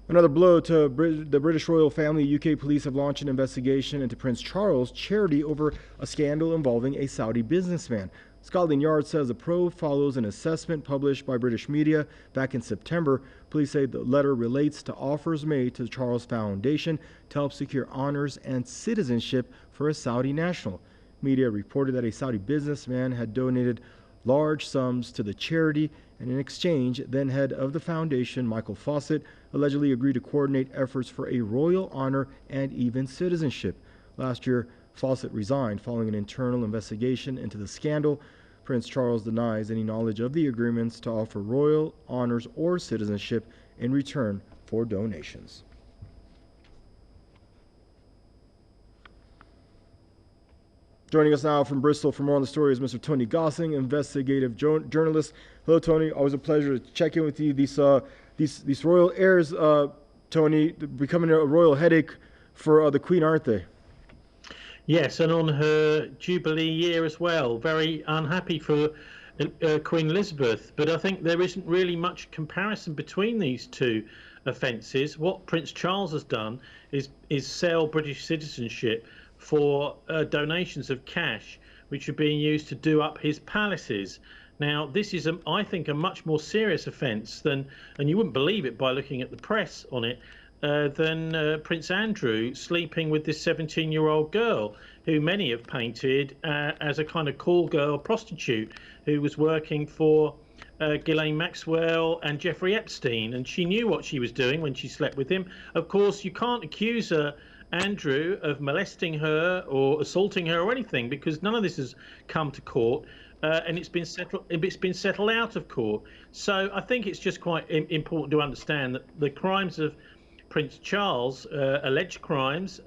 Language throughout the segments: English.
Another blow to the British royal family. UK police have launched an investigation into Prince Charles' charity over a scandal involving a Saudi businessman. Scotland Yard says the probe follows an assessment published by British media back in September. Police say the letter relates to offers made to the Charles Foundation to help secure honors and citizenship for a Saudi national. Media reported that a Saudi businessman had donated large sums to the charity, and in exchange, then head of the foundation, Michael Fawcett, allegedly agreed to coordinate efforts for a royal honor and even citizenship. Last year, Fawcett resigned following an internal investigation into the scandal. Prince Charles denies any knowledge of the agreements to offer royal honors or citizenship in return for donations. Joining us now from Bristol for more on the story is Mr. Tony Gossing, investigative journalist. Hello, Tony. Always a pleasure to check in with you. These royal heirs, Tony, becoming a royal headache for the Queen, aren't they? Yes, and on her Jubilee year as well. Very unhappy for Queen Elizabeth. But I think there isn't really much comparison between these two offences. What Prince Charles has done is sell British citizenship for donations of cash, which are being used to do up his palaces. Now, this is, I think, a much more serious offence than, and you wouldn't believe it by looking at the press on it, than Prince Andrew sleeping with this 17-year-old girl, who many have painted as a kind of call girl prostitute who was working for Ghislaine Maxwell and Jeffrey Epstein, and she knew what she was doing when she slept with him. Of course, you can't accuse Andrew of molesting her or assaulting her or anything, because none of this has come to court, and it's been settled out of court. So I think it's just quite important to understand that the crimes of Prince Charles, alleged crimes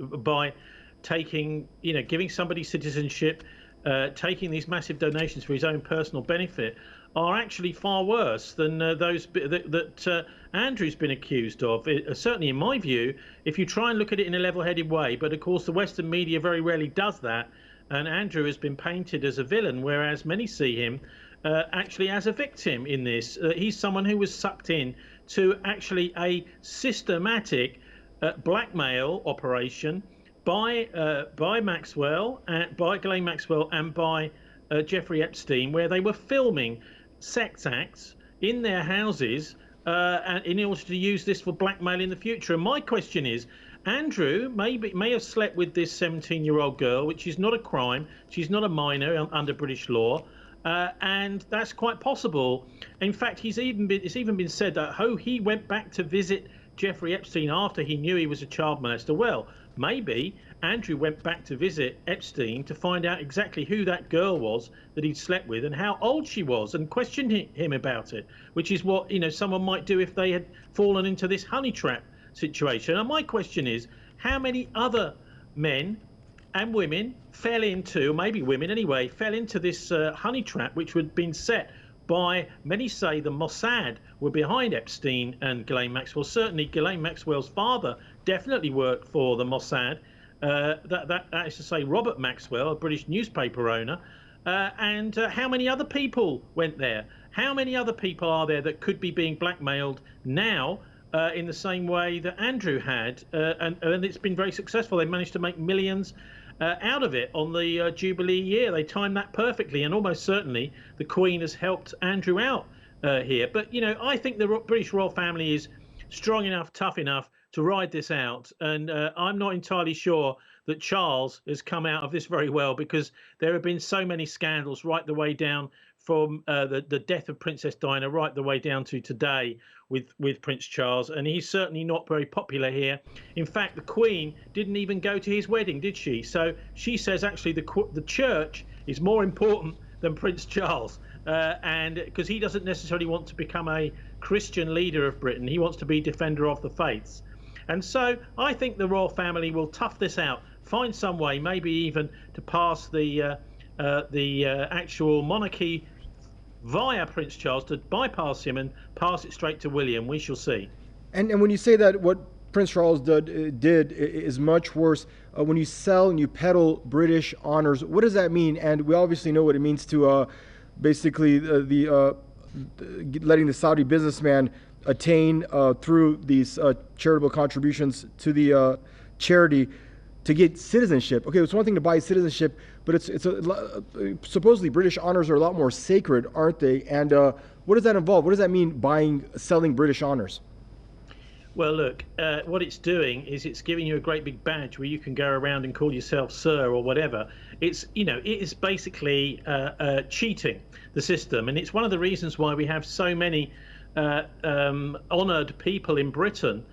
by giving somebody citizenship, taking these massive donations for his own personal benefit, are actually far worse than those that Andrew's been accused of. Certainly, in my view, if you try and look at it in a level-headed way, but of course the Western media very rarely does that, and Andrew has been painted as a villain, whereas many see him actually as a victim in this. He's someone who was sucked in to actually a systematic blackmail operation by Maxwell, by Ghislaine Maxwell, and by Jeffrey Epstein, where they were filming sex acts in their houses and in order to use this for blackmail in the future. And my question is, Andrew may have slept with this 17-year-old girl, which is not a crime. She's not a minor under British law, and that's quite possible. In fact, it's even been said that he went back to visit Jeffrey Epstein after he knew he was a child molester. Well, maybe Andrew went back to visit Epstein to find out exactly who that girl was that he'd slept with and how old she was, and questioned him about it, which is what someone might do if they had fallen into this honey trap situation. And my question is, how many other men and women fell into, or maybe women anyway, fell into this honey trap, which had been set by, many say the Mossad were behind Epstein and Ghislaine Maxwell. Certainly Ghislaine Maxwell's father definitely worked for the Mossad. That is to say, Robert Maxwell, a British newspaper owner. And how many other people went there? How many other people are there that could be being blackmailed now in the same way that Andrew had? And it's been very successful. They managed to make millions out of it on the Jubilee year. They timed that perfectly, and almost certainly the Queen has helped Andrew out here. But I think the British royal family is strong enough, tough enough to ride this out, and I'm not entirely sure that Charles has come out of this very well, because there have been so many scandals right the way down from the death of Princess Diana right the way down to today with Prince Charles, and he's certainly not very popular here. In fact, the Queen didn't even go to his wedding, did she? So she says actually the church is more important than Prince Charles, and because he doesn't necessarily want to become a Christian leader of Britain, he wants to be defender of the faiths. And so I think the royal family will tough this out, find some way, maybe even to pass the actual monarchy via Prince Charles, to bypass him and pass it straight to William. We shall see. And when you say that what Prince Charles did is much worse, when you sell and you peddle British honors, what does that mean? And we obviously know what it means to basically letting the Saudi businessman attain through these charitable contributions to the charity to get citizenship. Okay, it's one thing to buy citizenship, but supposedly British honors are a lot more sacred, aren't they? And what does that involve? What does that mean, selling British honors? Well, look, what it's doing is it's giving you a great big badge where you can go around and call yourself sir or whatever. It is basically cheating the system, and it's one of the reasons why we have so many honoured people in Britain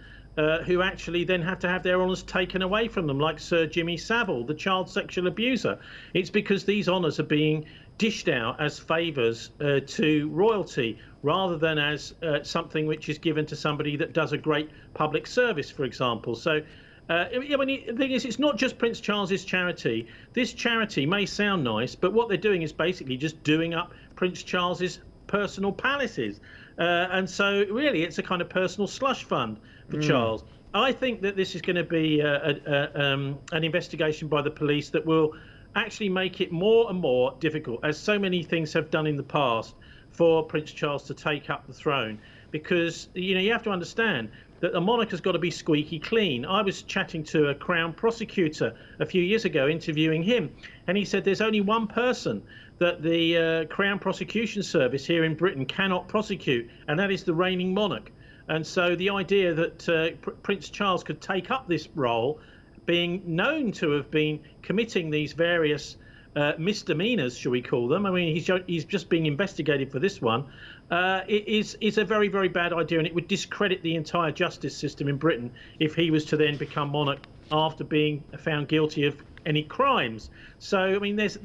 who actually then have to have their honours taken away from them, like Sir Jimmy Savile, the child sexual abuser. It's because these honours are being dished out as favours to royalty rather than as something which is given to somebody that does a great public service, for example. So the thing is, it's not just Prince Charles's charity. This charity may sound nice, but what they're doing is basically just doing up Prince Charles's personal palaces. And so really it's a kind of personal slush fund for Charles. I think that this is going to be an investigation by the police that will actually make it more and more difficult, as so many things have done in the past, for Prince Charles to take up the throne. Because you have to understand that the monarch has got to be squeaky clean. I was chatting to a Crown prosecutor a few years ago, interviewing him, and he said there's only one person that the Crown Prosecution Service here in Britain cannot prosecute, and that is the reigning monarch. And so the idea that Prince Charles could take up this role, being known to have been committing these various misdemeanors, shall we call them? I mean, he's just being investigated for this one. Is a very, very bad idea, and it would discredit the entire justice system in Britain if he was to then become monarch after being found guilty of any crimes. So, I mean, there's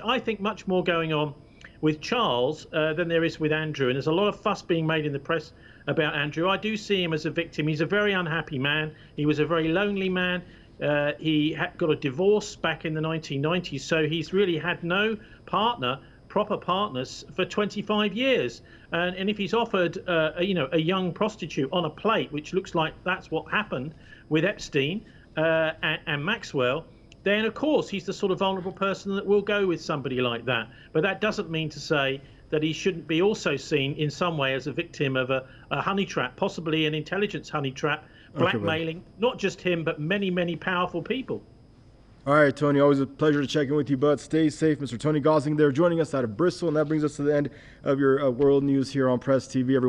I think much more going on with Charles than there is with Andrew, and there's a lot of fuss being made in the press about Andrew. I do see him as a victim. He's a very unhappy man. He was a very lonely man. He got a divorce back in the 1990s, so he's really had no proper partners for 25 years. And if he's offered a young prostitute on a plate, which looks like that's what happened with Epstein and Maxwell, then of course he's the sort of vulnerable person that will go with somebody like that. But that doesn't mean to say that he shouldn't be also seen in some way as a victim of a honey trap, possibly an intelligence honey trap, blackmailing not just him but many, many powerful people. All right, Tony, always a pleasure to check in with you, bud. Stay safe. Mr. Tony Gosling there joining us out of Bristol, and that brings us to the end of your world news here on Press TV. Everyone.